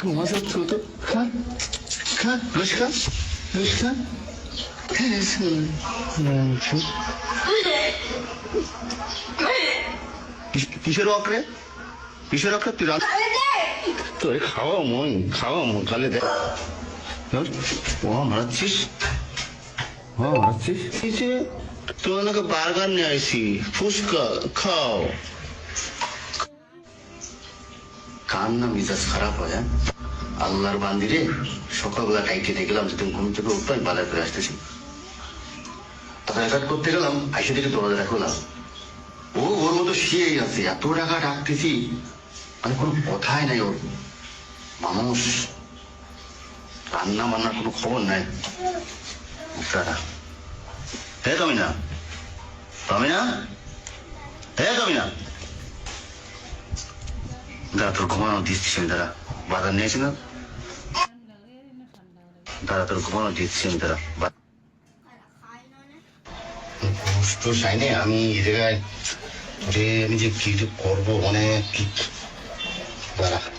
মজা তো খা খা রস খা রস খা কিসের অক্রে কিসের অক্রে তুই রাত তোর খাওয়া মন তাহলে দেখ ও মারাচ্ছিস তোমার নাকি বার্গার নিয়ে আইসি ফুচকা খাও কার না মিজাজ খারাপ হয় আল্লাহর বান্দিরে সকালবেলা টাইটে দেখলাম যে তুমি ঘুম থেকে উঠতো আমি বাজার করে আসতেছি তখন একাট করতে গেলাম আইসে থেকে দরজা রাখলাম ও ওর মতো শুয়েই আছে এত টাকা ডাকতেছি মানে কোনো কথাই নাই ওর মানুষ রান্না বান্নার কোনো খবর নাই হে তমিনা দাদা তোর ঘুমানো দিচ্ছি আমি দাদা বাজার নিয়েছি না দাদা তোর ঘুমানো দিচ্ছি আমি দাদা তো চাইনি আমি এই জায়গায় আমি যে কি করবো মানে কি দাদা